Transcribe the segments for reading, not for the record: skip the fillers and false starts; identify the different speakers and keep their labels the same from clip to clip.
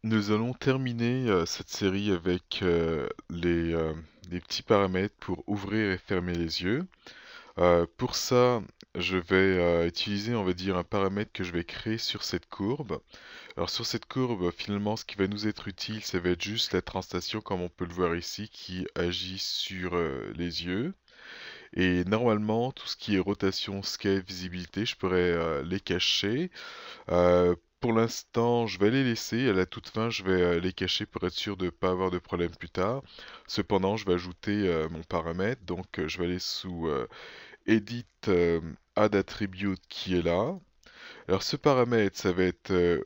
Speaker 1: Nous allons terminer cette série avec les petits paramètres pour ouvrir et fermer les yeux. Pour ça, je vais utiliser, on va dire, un paramètre que je vais créer sur cette courbe. Alors sur cette courbe, finalement, ce qui va nous être utile, ça va être juste la translation, comme on peut le voir ici, qui agit sur les yeux. Et normalement, tout ce qui est rotation, scale, visibilité, je pourrais les cacher. Pour l'instant, je vais les laisser. À la toute fin, je vais les cacher pour être sûr de ne pas avoir de problème plus tard. Cependant, je vais ajouter mon paramètre. Donc, je vais aller sous Edit Add Attribute qui est là. Alors, ce paramètre, ça va être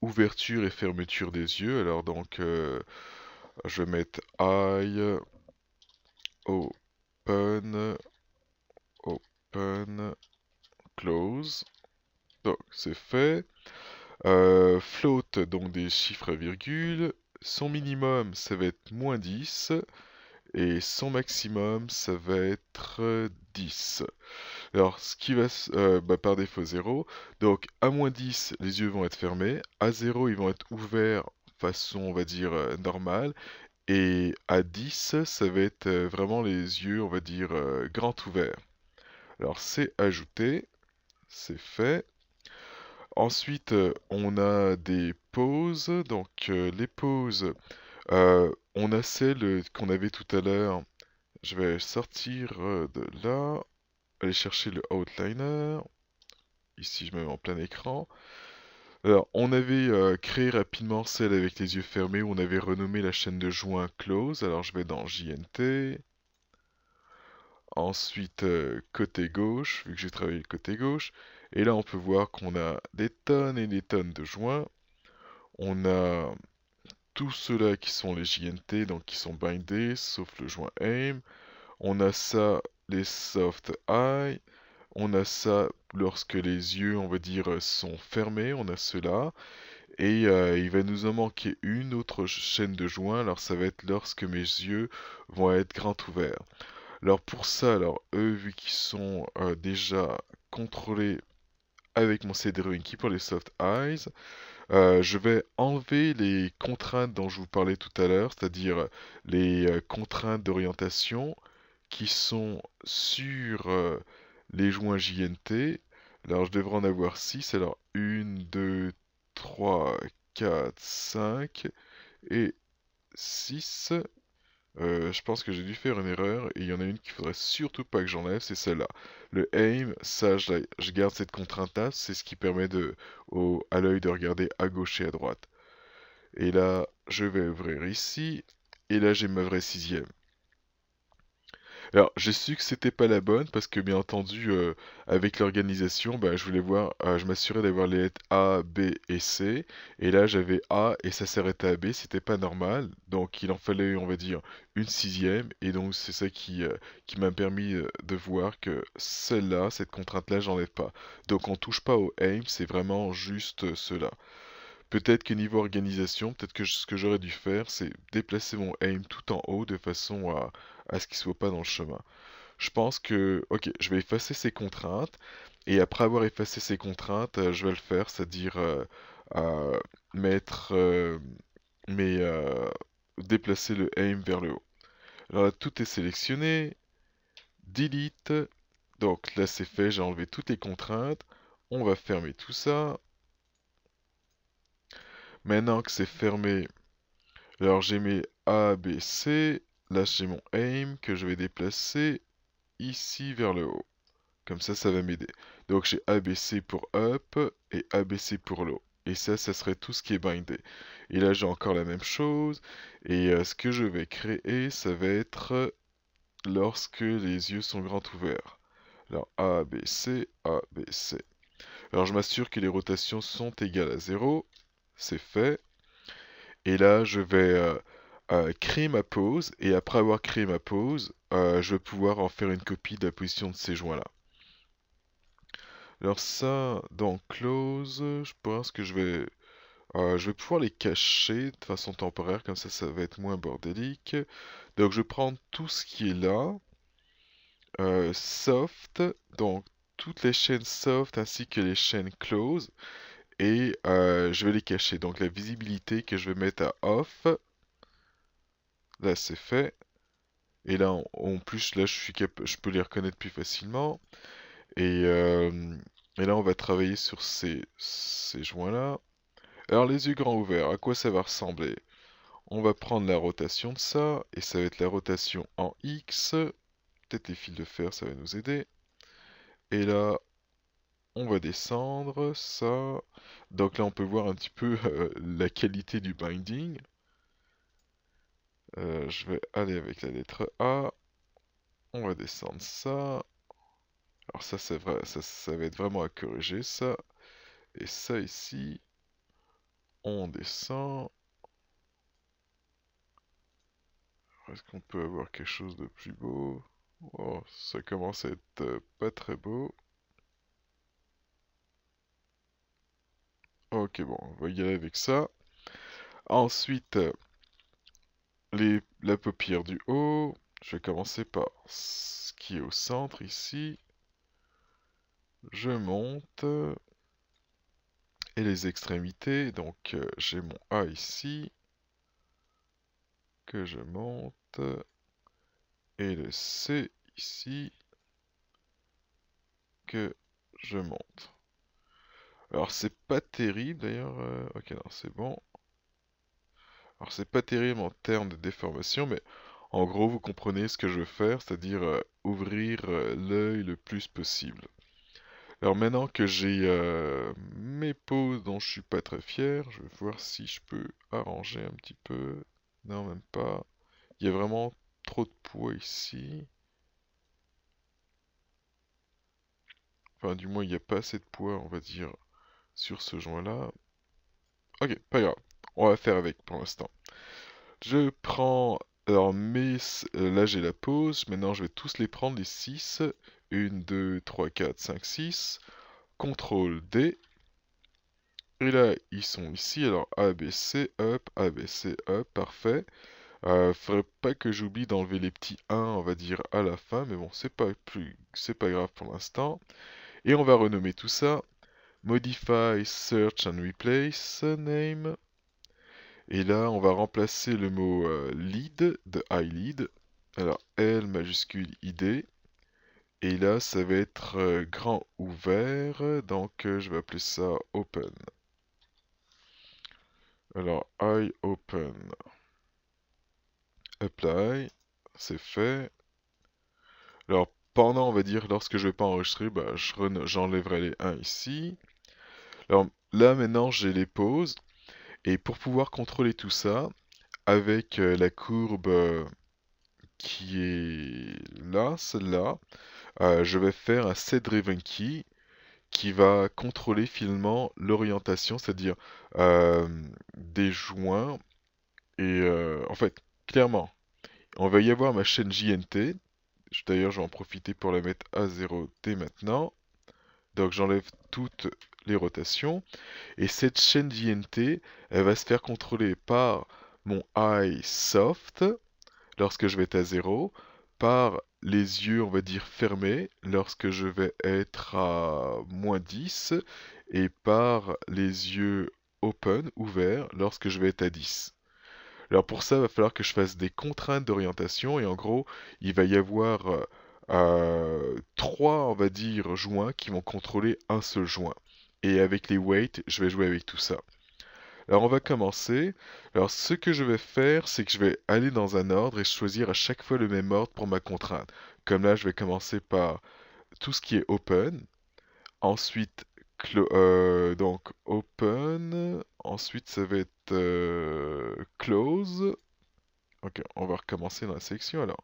Speaker 1: ouverture et fermeture des yeux. Alors, donc, je vais mettre Eye, Open, Open, Close. Donc, c'est fait. Float, donc des chiffres à virgule. Son minimum, ça va être -10. Et son maximum, ça va être 10. Alors, ce qui va par défaut 0. Donc, à -10, les yeux vont être fermés. À 0, ils vont être ouverts façon, on va dire, normale. Et à 10, ça va être vraiment les yeux, on va dire, grand ouverts. Alors, c'est ajouté. C'est fait. Ensuite, on a des pauses. Donc, les pauses, on a celle qu'on avait tout à l'heure. Je vais sortir de là, aller chercher le outliner. Ici, je me mets en plein écran. Alors, on avait créé rapidement celle avec les yeux fermés où on avait renommé la chaîne de joint close. Alors, je vais dans JNT. Ensuite, côté gauche, vu que j'ai travaillé le côté gauche. Et là, on peut voir qu'on a des tonnes et des tonnes de joints. On a tous ceux-là qui sont les JNT, donc qui sont bindés, sauf le joint aim. On a ça, les soft eye. On a ça lorsque les yeux, on va dire, sont fermés. On a cela. Et il va nous en manquer une autre chaîne de joints. Alors ça va être lorsque mes yeux vont être grands ouverts. Alors pour ça, alors eux, vu qu'ils sont déjà contrôlés avec mon CDRE Key pour les soft eyes, je vais enlever les contraintes dont je vous parlais tout à l'heure, c'est-à-dire les contraintes d'orientation qui sont sur les joints JNT. Alors je devrais en avoir 6. Alors 1, 2, 3, 4, 5 et 6. Je pense que j'ai dû faire une erreur et il y en a une qu'il faudrait surtout pas que j'enlève, c'est celle-là. Le aim, ça je garde cette contrainte-là, c'est ce qui permet à l'œil de regarder à gauche et à droite. Et là, je vais ouvrir ici, et là j'ai ma vraie sixième. Alors, j'ai su que c'était pas la bonne parce que, bien entendu, avec l'organisation, bah, je voulais voir, je m'assurais d'avoir les lettres A, B et C. Et là, j'avais A et ça s'arrêtait à B, c'était pas normal. Donc, il en fallait, on va dire, une sixième. Et donc, c'est ça qui m'a permis de voir que celle-là, cette contrainte-là, j'enlève pas. Donc, on touche pas au aim, c'est vraiment juste cela. Peut-être que niveau organisation, peut-être que ce que j'aurais dû faire, c'est déplacer mon aim tout en haut de façon à ce qu'il soit pas dans le chemin. Je pense que, ok, je vais effacer ces contraintes, et après avoir effacé ces contraintes, je vais le faire, c'est-à-dire à mettre mes, déplacer le aim vers le haut. Alors là, tout est sélectionné, delete, donc là c'est fait, j'ai enlevé toutes les contraintes, on va fermer tout ça. Maintenant que c'est fermé, alors j'ai mes A, B, C, là j'ai mon aim que je vais déplacer ici vers le haut. Comme ça va m'aider. Donc j'ai ABC pour up et ABC pour low. Et ça serait tout ce qui est bindé. Et là, j'ai encore la même chose. Et ce que je vais créer, ça va être lorsque les yeux sont grands ouverts. Alors ABC, ABC. Alors je m'assure que les rotations sont égales à 0. C'est fait. Et là, je vais créer ma pose. Et après avoir créé ma pose, je vais pouvoir en faire une copie de la position de ces joints-là. Alors ça, dans Close, je pense que je vais pouvoir les cacher de façon temporaire, comme ça va être moins bordélique. Donc je vais prendre tout ce qui est là, Soft, donc toutes les chaînes Soft ainsi que les chaînes Close, et je vais les cacher. Donc la visibilité que je vais mettre à off, là c'est fait. Et là en plus là je peux les reconnaître plus facilement. Et, euh, et là on va travailler sur ces joints là. Alors les yeux grands ouverts, à quoi ça va ressembler? On va prendre la rotation de ça, et ça va être la rotation en X. Peut-être les fils de fer, ça va nous aider. Et là, on va descendre ça. Donc là, on peut voir un petit peu la qualité du binding. Je vais aller avec la lettre A. On va descendre ça. Alors ça, c'est vrai, ça va être vraiment à corriger, ça. Et ça ici, on descend. Est-ce qu'on peut avoir quelque chose de plus beau? Oh, ça commence à être pas très beau. Ok, bon, on va y aller avec ça. Ensuite, la paupière du haut. Je vais commencer par ce qui est au centre ici. Je monte. Et les extrémités. Donc, j'ai mon A ici. Que je monte. Et le C ici. Que je monte. Alors, c'est pas terrible d'ailleurs. Ok, non, c'est bon. Alors, c'est pas terrible en termes de déformation, mais en gros, vous comprenez ce que je veux faire, c'est-à-dire ouvrir l'œil le plus possible. Alors maintenant que j'ai mes poses dont je suis pas très fier, je vais voir si je peux arranger un petit peu. Non, même pas. Il y a vraiment trop de poids ici. Enfin, du moins, il n'y a pas assez de poids, on va dire, sur ce joint-là. Ok, pas grave. On va faire avec pour l'instant. Je prends... Alors, là, j'ai la pause. Maintenant, je vais tous les prendre, les 6. 1, 2, 3, 4, 5, 6. CTRL D. Et là, ils sont ici. Alors, ABC, up, ABC, up. Parfait. Faudrait pas que j'oublie d'enlever les petits 1, on va dire, à la fin. Mais bon, c'est pas grave pour l'instant. Et on va renommer tout ça. Modify, Search and Replace, Name. Et là, on va remplacer le mot lead de eyelid. Alors, L majuscule ID. Et là, ça va être grand ouvert. Donc, je vais appeler ça open. Alors, eye open. Apply. C'est fait. Alors, pendant, on va dire, lorsque je vais pas enregistrer, bah, j'enlèverai les 1 ici. Alors, là, maintenant, j'ai les pauses. Et pour pouvoir contrôler tout ça, avec la courbe qui est là, celle-là, je vais faire un set-driven key qui va contrôler finalement l'orientation, c'est-à-dire euh, des joints. Et en fait, clairement, on va y avoir ma chaîne JNT. D'ailleurs, je vais en profiter pour la mettre à 0T maintenant. Donc j'enlève toutes les rotations. Et cette chaîne JNT, elle va se faire contrôler par mon eye soft lorsque je vais être à 0, par les yeux, on va dire, fermés lorsque je vais être à -10, et par les yeux open, ouverts, lorsque je vais être à 10. Alors pour ça, il va falloir que je fasse des contraintes d'orientation, et en gros, il va y avoir trois, on va dire, joints qui vont contrôler un seul joint. Et avec les weights, je vais jouer avec tout ça. Alors on va commencer. Alors ce que je vais faire, c'est que je vais aller dans un ordre et choisir à chaque fois le même ordre pour ma contrainte. Comme là, je vais commencer par tout ce qui est open. Ensuite, donc open. Ensuite, ça va être close. Ok, on va recommencer dans la section alors.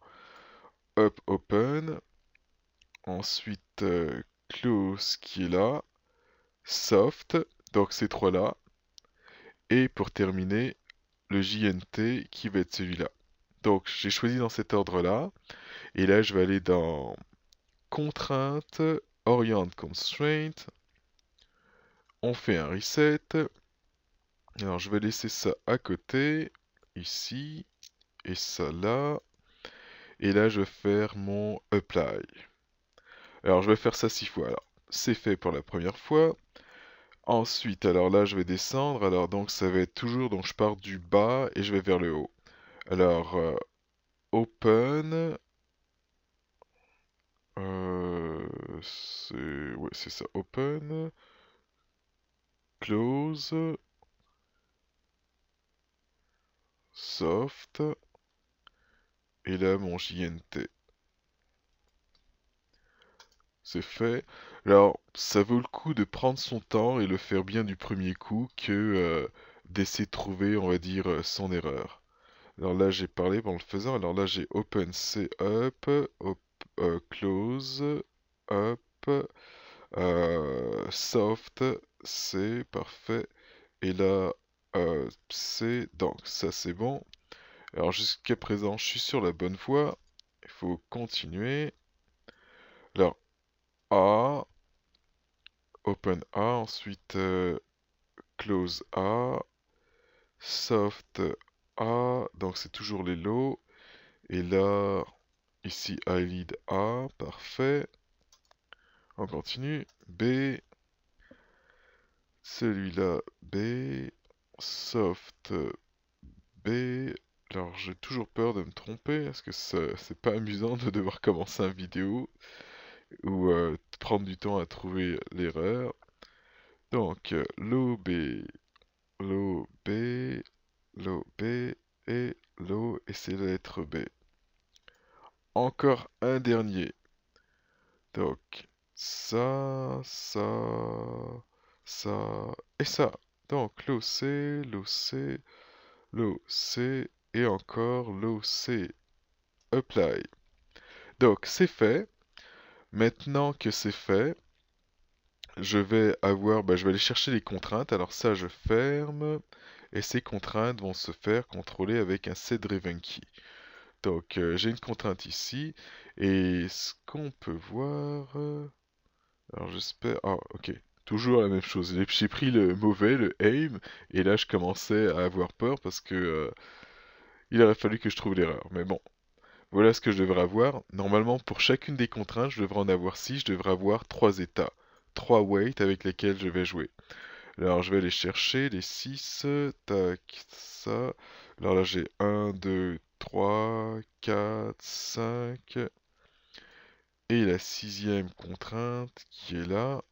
Speaker 1: Up, open. Ensuite, close qui est là. Soft. Donc ces trois-là. Et pour terminer, le JNT qui va être celui-là. Donc j'ai choisi dans cet ordre-là. Et là, je vais aller dans Contrainte, Orient Constraint. On fait un reset. Alors je vais laisser ça à côté, ici, et ça là. Et là, je vais faire mon Apply. Alors je vais faire ça 6 fois. Alors c'est fait pour la première fois. Ensuite, alors là, je vais descendre. Alors donc, ça va être toujours, donc je pars du bas et je vais vers le haut. Alors, open, ouais, c'est ça, open, close, soft, et là, mon JNT. C'est fait. Alors, ça vaut le coup de prendre son temps et le faire bien du premier coup que d'essayer de trouver, on va dire, son erreur. Alors là, j'ai parlé en le faisant. Alors là, j'ai open, c'est up, close, up, soft, c'est parfait. Et là, c'est donc ça, c'est bon. Alors jusqu'à présent, je suis sur la bonne voie. Il faut continuer. Alors, A, open A, ensuite close A, soft A, donc c'est toujours les lows. Et là, ici, eyelid A, parfait. On continue. B, celui-là, B, soft B. Alors, j'ai toujours peur de me tromper, parce que c'est pas amusant de devoir commencer une vidéo ou prendre du temps à trouver l'erreur. Donc, low B, low B, low B et low, et c'est la lettre B. Encore un dernier. Donc, ça, ça et ça. Donc, low C, low C, low C et encore low C. Apply. Donc, c'est fait. Maintenant que c'est fait, je vais avoir, je vais aller chercher les contraintes. Alors ça, je ferme. Et ces contraintes vont se faire contrôler avec un setDriven key. Donc, j'ai une contrainte ici. Et ce qu'on peut voir... alors, j'espère... Ah, ok. Toujours la même chose. J'ai pris le mauvais, le aim. Et là, je commençais à avoir peur parce que... il aurait fallu que je trouve l'erreur. Mais bon. Voilà ce que je devrais avoir. Normalement, pour chacune des contraintes, je devrais en avoir 6. Je devrais avoir 3 états. 3 weights avec lesquels je vais jouer. Alors, je vais aller chercher les 6. Tac, ça. Alors là, j'ai 1, 2, 3, 4, 5. Et la sixième contrainte qui est là.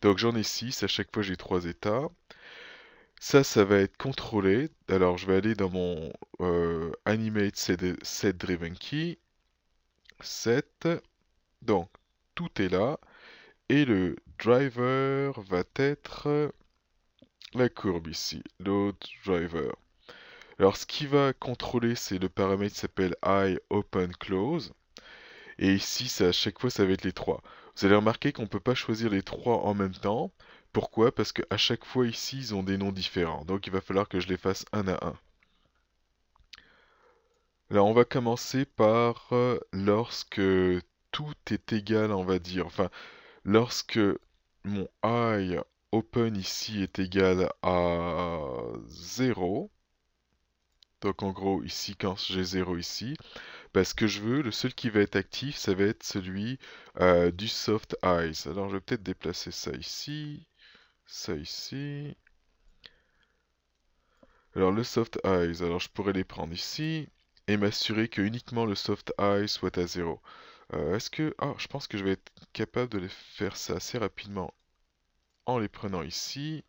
Speaker 1: Donc, j'en ai 6. À chaque fois, j'ai 3 états. Ça va être contrôlé. Alors, je vais aller dans mon Animate Set Driven Key. Set. Donc, tout est là. Et le driver va être la courbe ici, load driver. Alors, ce qui va contrôler, c'est le paramètre qui s'appelle IOpenClose. Et ici, à chaque fois, ça va être les trois. Vous allez remarquer qu'on ne peut pas choisir les trois en même temps. Pourquoi? Parce qu'à chaque fois ici, ils ont des noms différents. Donc, il va falloir que je les fasse un à un. Là, on va commencer par lorsque tout est égal, on va dire. Enfin, lorsque mon I open ici est égal à 0, donc en gros ici quand j'ai 0 ici, ce que je veux, le seul qui va être actif, ça va être celui du soft eyes. Alors je vais peut-être déplacer ça ici, ça ici. Alors le soft eyes, alors je pourrais les prendre ici et m'assurer que uniquement le soft eyes soit à 0. Est-ce que... Ah, je pense que je vais être capable de les faire ça assez rapidement en les prenant ici.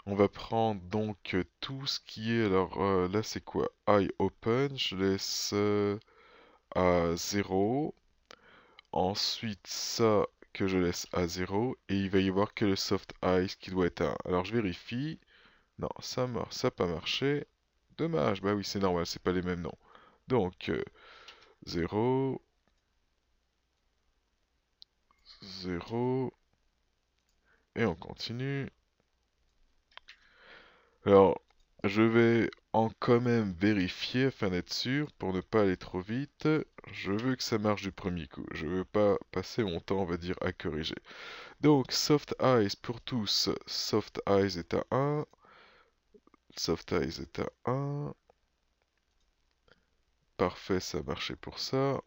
Speaker 1: On va prendre donc tout ce qui est... Alors là c'est quoi? I open, je laisse à 0. Ensuite ça que je laisse à 0. Et il va y avoir que le soft ice qui doit être à 1. Alors je vérifie. Non, ça n'a pas marché. Dommage, bah oui c'est normal, c'est pas les mêmes noms. Donc 0, 0. Et on continue. Alors, je vais quand même vérifier afin d'être sûr, pour ne pas aller trop vite. Je veux que ça marche du premier coup. Je veux pas passer mon temps, on va dire, à corriger. Donc, Soft Eyes pour tous. Soft Eyes est à 1. Soft Eyes est à 1. Parfait, ça a marché pour ça.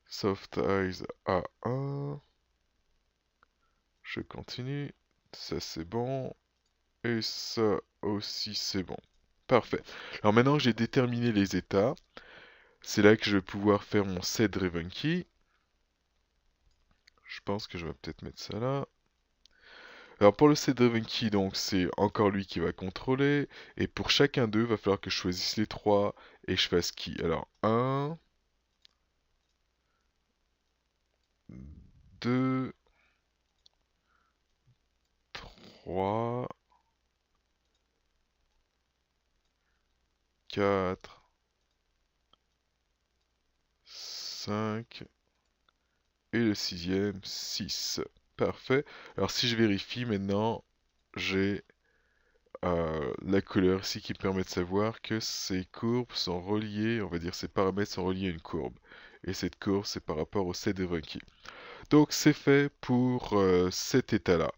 Speaker 1: Soft Eyes à 1. Je continue. Ça c'est bon. Et ça aussi c'est bon. Parfait. Alors maintenant que j'ai déterminé les états, c'est là que je vais pouvoir faire mon setDriven key. Je pense que je vais peut-être mettre ça là. Alors pour le setDriven key, donc c'est encore lui qui va contrôler. Et pour chacun d'eux, il va falloir que je choisisse les trois et je fasse key. Alors 1, 2, 3, 4, 5 et le sixième 6. Parfait. Alors si je vérifie maintenant, j'ai la couleur ici qui me permet de savoir que ces courbes sont reliées, on va dire ces paramètres sont reliés à une courbe. Et cette courbe, c'est par rapport au setDriven key. Donc c'est fait pour cet état-là.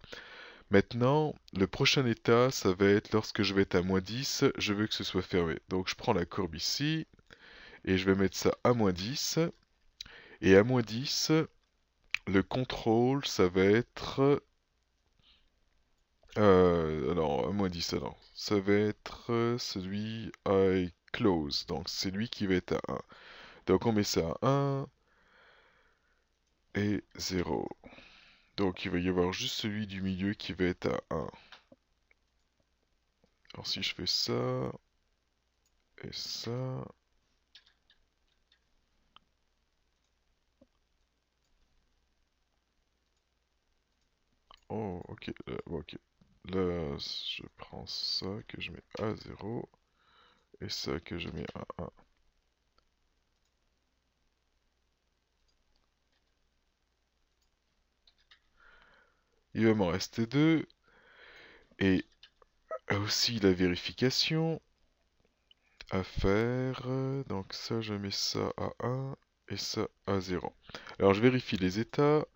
Speaker 1: Maintenant, le prochain état, ça va être lorsque je vais être à -10, je veux que ce soit fermé. Donc je prends la courbe ici, et je vais mettre ça à -10. Et à -10, le contrôle, ça va être... alors, à -10, alors, ça va être celui I close. Donc c'est lui qui va être à 1. Donc on met ça à 1 et 0. Donc il va y avoir juste celui du milieu qui va être à 1. Alors si je fais ça et ça... Oh, ok, ok. Là, je prends ça que je mets à 0 et ça que je mets à 1. Il va m'en rester 2 et aussi la vérification à faire. Donc ça, je mets ça à 1 et ça à 0. Alors je vérifie les états.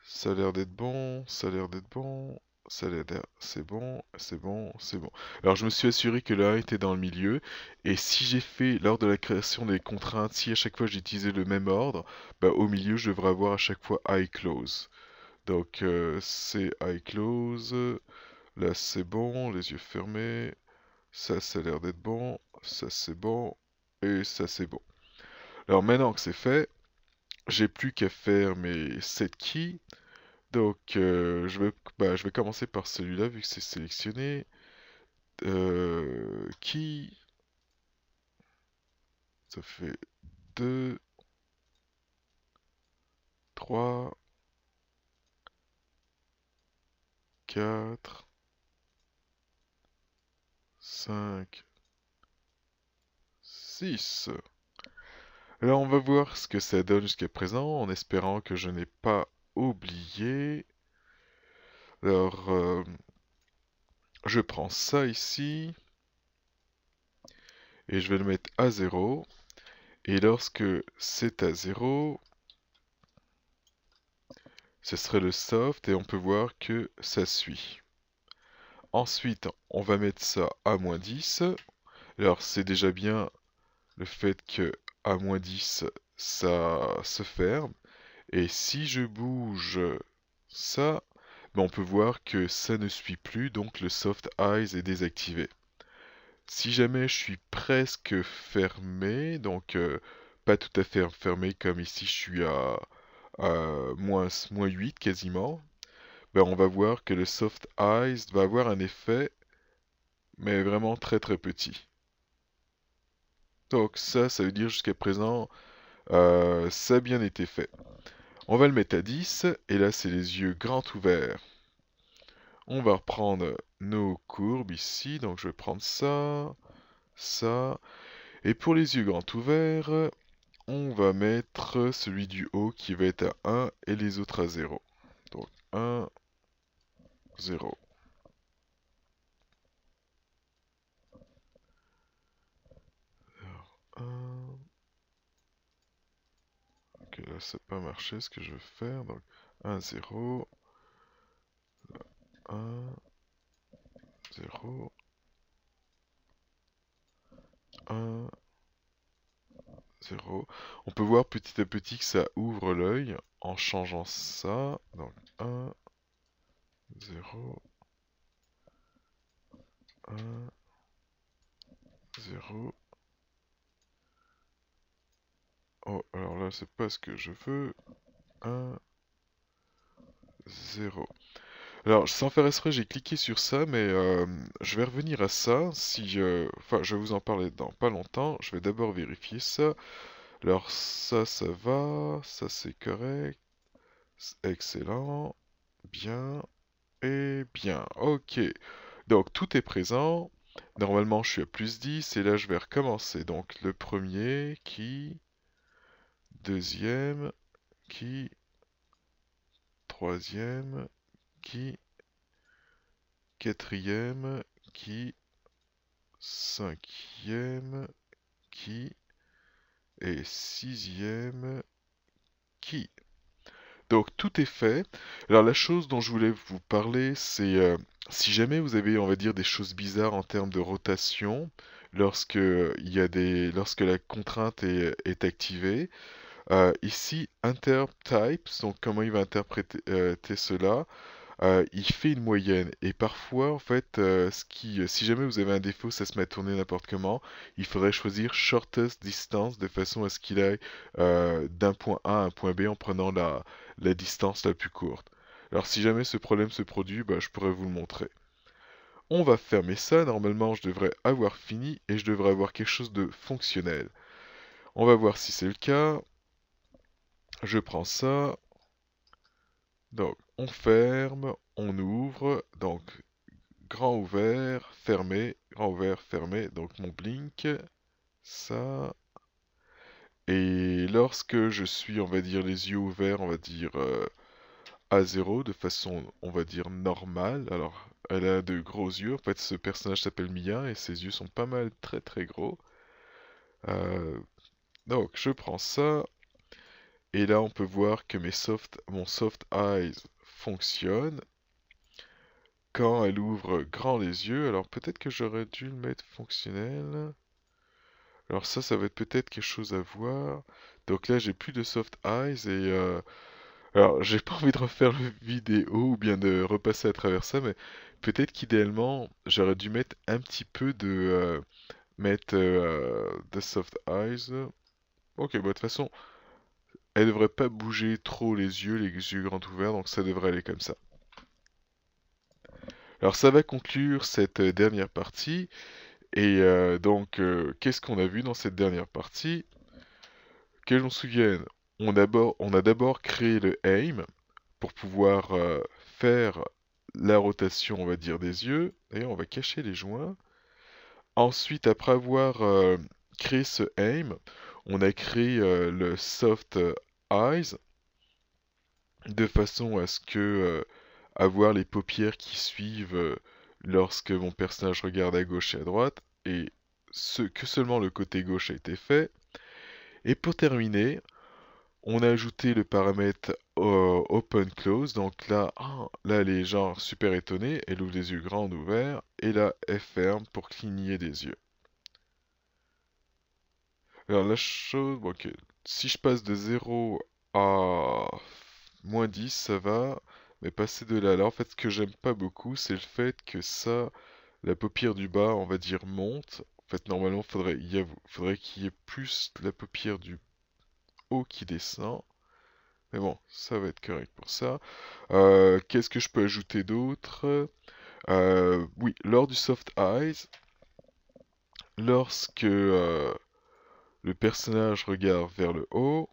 Speaker 1: Ça a l'air d'être bon, ça a l'air d'être bon, ça a l'air d'être... C'est bon, c'est bon, c'est bon. Alors je me suis assuré que le 1 était dans le milieu. Et si j'ai fait, lors de la création des contraintes, si à chaque fois j'utilisais le même ordre, bah, au milieu je devrais avoir à chaque fois I close. Donc c'est I close, là c'est bon, les yeux fermés, ça a l'air d'être bon, ça c'est bon, et ça c'est bon. Alors maintenant que c'est fait, j'ai plus qu'à faire mes set keys. Donc je vais commencer par celui-là vu que c'est sélectionné. Key, ça fait 2, 3, 4, 5, 6. Alors on va voir ce que ça donne jusqu'à présent en espérant que je n'ai pas oublié. Alors je prends ça ici et je vais le mettre à 0. Et lorsque c'est à 0, ce serait le soft et on peut voir que ça suit. Ensuite, on va mettre ça à -10. Alors c'est déjà bien le fait que à -10, ça se ferme. Et si je bouge ça, ben on peut voir que ça ne suit plus, donc le soft eyes est désactivé. Si jamais je suis presque fermé, donc pas tout à fait fermé comme ici je suis à -8 quasiment, ben on va voir que le soft eyes va avoir un effet, mais vraiment très très petit. Donc ça veut dire jusqu'à présent, ça a bien été fait. On va le mettre à 10, et là c'est les yeux grands ouverts. On va reprendre nos courbes ici, donc je vais prendre ça, ça, et pour les yeux grands ouverts, on va mettre celui du haut qui va être à 1 et les autres à 0. Donc 1, 0. Alors, 1. Ok, là ça n'a pas marché ce que je veux faire, donc 1, 0. 1, 0. 1, 0. On peut voir petit à petit que ça ouvre l'œil en changeant ça. Donc 1, 0, 1, 0. Oh, alors là, c'est pas ce que je veux. 1, 0. Alors, sans faire exprès, j'ai cliqué sur ça, mais je vais revenir à ça. Si, enfin, je vais vous en parler dans pas longtemps. Je vais d'abord vérifier ça. Alors, ça va. Ça, c'est correct. Excellent. Bien. Et bien. Ok. Donc, tout est présent. Normalement, je suis à plus 10. Et là, je vais recommencer. Donc, le premier qui... Deuxième qui... Troisième qui... Quatrième qui... Cinquième qui... Et sixième qui... Donc tout est fait. Alors la chose dont je voulais vous parler, c'est si jamais vous avez, on va dire, des choses bizarres en termes de rotation, lorsque la contrainte est activée, ici intertypes, donc comment il va interpréter cela, il fait une moyenne. Et parfois, en fait, si jamais vous avez un défaut, ça se met à tourner n'importe comment, il faudrait choisir shortest distance de façon à ce qu'il aille d'un point A à un point B en prenant la distance la plus courte. Alors si jamais ce problème se produit, bah, je pourrais vous le montrer. On va fermer ça, normalement je devrais avoir fini et je devrais avoir quelque chose de fonctionnel. On va voir si c'est le cas. Je prends ça. Donc on ferme, on ouvre. Donc grand ouvert, fermé, grand ouvert, fermé, donc mon blink, ça. Et lorsque je suis, on va dire, les yeux ouverts, on va dire à 0, de façon, on va dire, normale. Alors, elle a de gros yeux, en fait, ce personnage s'appelle Mia, et ses yeux sont pas mal très très gros. Euh, donc, je prends ça, et là, on peut voir que mon soft eyes fonctionne. Quand elle ouvre grand les yeux, alors peut-être que j'aurais dû le mettre fonctionnel. Alors ça va être peut-être quelque chose à voir. Donc là, j'ai plus de soft eyes et alors j'ai pas envie de refaire le vidéo ou bien de repasser à travers ça, mais peut-être qu'idéalement, j'aurais dû mettre un petit peu de soft eyes. Ok, bah de toute façon, elle devrait pas bouger trop les yeux grands ouverts, donc ça devrait aller comme ça. Alors ça va conclure cette dernière partie. Et donc, qu'est-ce qu'on a vu dans cette dernière partie? Que l'on se souvienne, on a d'abord créé le aim pour pouvoir faire la rotation, on va dire, des yeux. D'ailleurs, on va cacher les joints. Ensuite, après avoir créé ce aim, on a créé le soft eyes de façon à ce que avoir les paupières qui suivent lorsque mon personnage regarde à gauche et à droite, et que seulement le côté gauche a été fait. Et pour terminer, on a ajouté le paramètre open close. Donc là, là elle est genre super étonnée, elle ouvre les yeux grands ouverts, et là elle ferme pour cligner des yeux. Alors la chose, bon, ok, si je passe de 0 à -10, ça va, mais passer de là, en fait, ce que j'aime pas beaucoup, c'est le fait que ça, la paupière du bas, on va dire, monte. En fait, normalement, faudrait qu'il y ait plus la paupière du haut qui descend. Mais bon, ça va être correct pour ça. Qu'est-ce que je peux ajouter d'autre? Oui, lors du soft eyes, lorsque le personnage regarde vers le haut,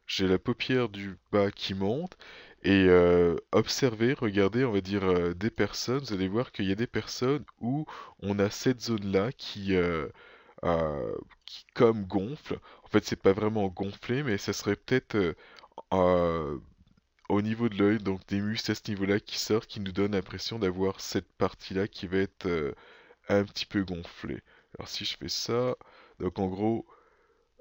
Speaker 1: j'ai la paupière du bas qui monte. Et observez, regardez, on va dire des personnes, vous allez voir qu'il y a des personnes où on a cette zone-là qui comme gonfle. En fait, c'est pas vraiment gonflé, mais ça serait peut-être euh, au niveau de l'œil, donc des muscles à ce niveau-là qui sortent, qui nous donnent l'impression d'avoir cette partie-là qui va être un petit peu gonflée. Alors si je fais ça, donc en gros,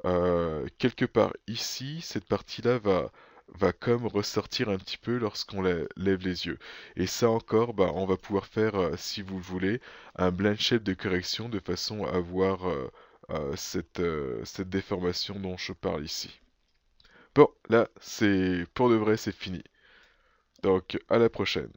Speaker 1: quelque part ici, cette partie-là va comme ressortir un petit peu lorsqu'on lève les yeux. Et ça encore, bah, on va pouvoir faire, si vous le voulez, un blend shape de correction de façon à avoir cette déformation dont je parle ici. Bon, là, pour de vrai, c'est fini. Donc, à la prochaine.